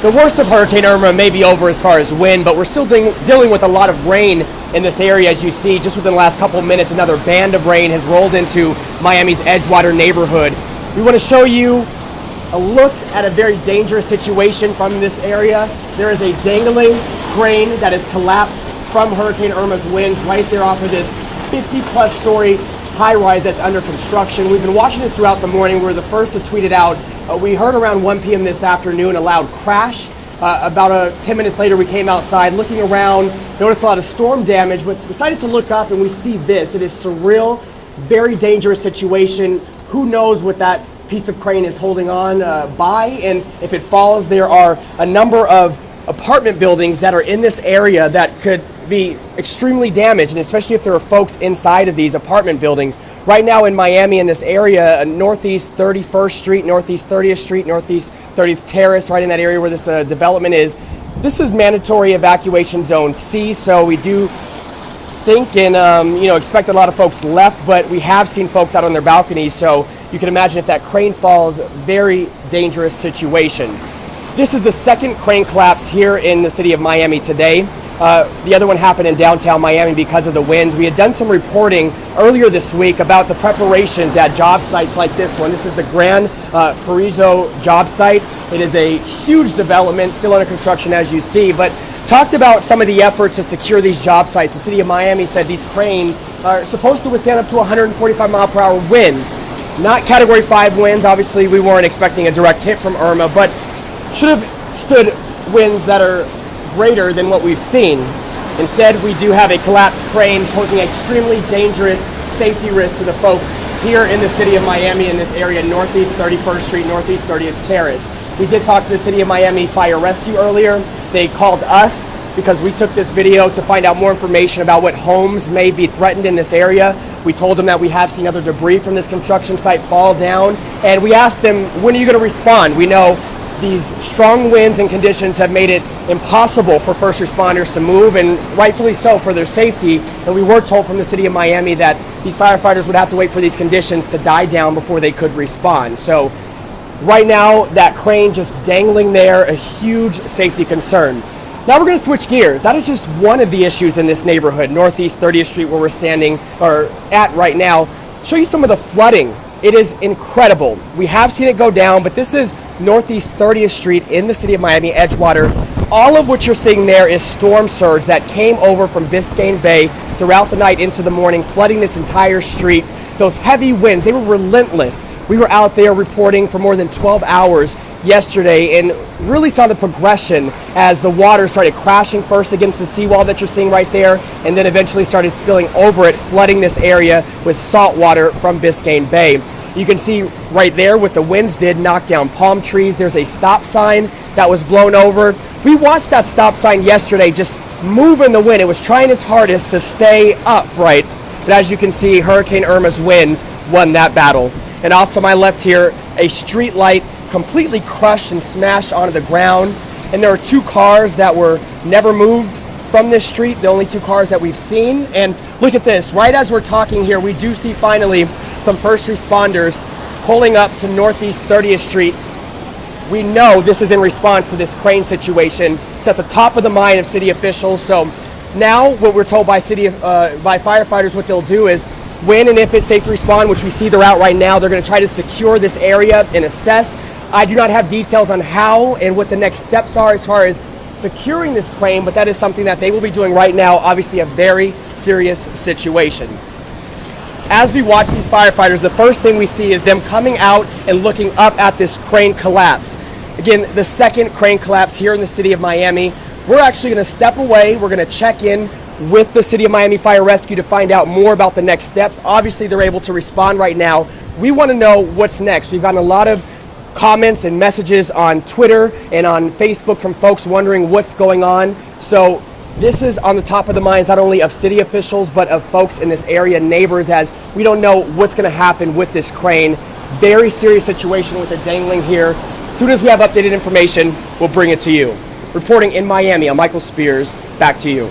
the worst of Hurricane Irma may be over as far as wind, but we're still dealing with a lot of rain in this area. As you see, just within the last couple of minutes, another band of rain has rolled into Miami's Edgewater neighborhood. We want to show you a look at a very dangerous situation from this area. There is a dangling crane that has collapsed from Hurricane Irma's winds right there off of this 50-plus story high-rise that's under construction. We've been watching it throughout the morning. We were the first to tweet it out. We heard around 1 p.m. this afternoon a loud crash. About 10 minutes later, we came outside, looking around, noticed a lot of storm damage, but decided to look up and we see this. It is surreal, very dangerous situation. Who knows what that piece of crane is holding on by, and if it falls, there are a number of apartment buildings that are in this area that could be extremely damaged, and especially if there are folks inside of these apartment buildings. Right now in Miami, in this area, Northeast 31st Street, Northeast 30th Street, Northeast 30th Terrace, right in that area where this development is, this is mandatory evacuation zone C, so we do think and expect a lot of folks left, but we have seen folks out on their balconies, so you can imagine if that crane falls, very dangerous situation. This is the second crane collapse here in the city of Miami today. The other one happened in downtown Miami because of the winds. We had done some reporting earlier this week about the preparations at job sites like this one. This is the Gran Paraiso job site. It is a huge development, still under construction as you see, but talked about some of the efforts to secure these job sites. The city of Miami said these cranes are supposed to withstand up to 145 mile per hour winds. Not Category 5 winds. Obviously, we weren't expecting a direct hit from Irma, but should have stood winds that are greater than what we've seen. Instead, we do have a collapsed crane posing extremely dangerous safety risks to the folks here in the city of Miami in this area, Northeast 31st Street, Northeast 30th Terrace. We did talk to the City of Miami Fire Rescue earlier. They called us because we took this video to find out more information about what homes may be threatened in this area. We told them that we have seen other debris from this construction site fall down, and we asked them, when are you going to respond? We know these strong winds and conditions have made it impossible for first responders to move, and rightfully so for their safety. And we were told from the City of Miami that these firefighters would have to wait for these conditions to die down before they could respond. So right now, that crane just dangling there, a huge safety concern. Now we're going to switch gears. That is just one of the issues in this neighborhood, Northeast 30th Street, where we're standing or at right now. Show you some of the flooding. It is incredible. We have seen it go down, but this is Northeast 30th Street in the city of Miami, Edgewater. All of what you're seeing there is storm surge that came over from Biscayne Bay throughout the night into the morning, flooding this entire street. Those heavy winds, they were relentless. We were out there reporting for more than 12 hours yesterday and really saw the progression as the water started crashing first against the seawall that you're seeing right there, and then eventually started spilling over it, flooding this area with salt water from Biscayne Bay. You can see right there what the winds did knock down palm trees. There's a stop sign that was blown over. We watched that stop sign yesterday just move in the wind. It was trying its hardest to stay upright, but as you can see, Hurricane Irma's winds won that battle. And off to my left here, a street light completely crushed and smashed onto the ground. And there are two cars that were never moved from this street, the only two cars that we've seen. And look at this, right as we're talking here, we do see finally some first responders pulling up to Northeast 30th Street. We know this is in response to this crane situation. It's at the top of the mind of city officials. So now what we're told by by firefighters, what they'll do is when and if it's safe to respond, which we see they're out right now, they're going to try to secure this area and assess. I do not have details on how and what the next steps are as far as securing this crane, but that is something that they will be doing right now. Obviously a very serious situation. As we watch these firefighters, the first thing we see is them coming out and looking up at this crane collapse. Again, the second crane collapse here in the city of Miami. We're actually going to step away. We're going to check in with the City of Miami Fire Rescue to find out more about the next steps. Obviously, they're able to respond right now. We want to know what's next. We've gotten a lot of comments and messages on Twitter and on Facebook from folks wondering what's going on. So this is on the top of the minds not only of city officials but of folks in this area, neighbors, as we don't know what's going to happen with this crane. Very serious situation with it dangling here. As soon as we have updated information, we'll bring it to you. Reporting in Miami, I'm Michael Spears. Back to you.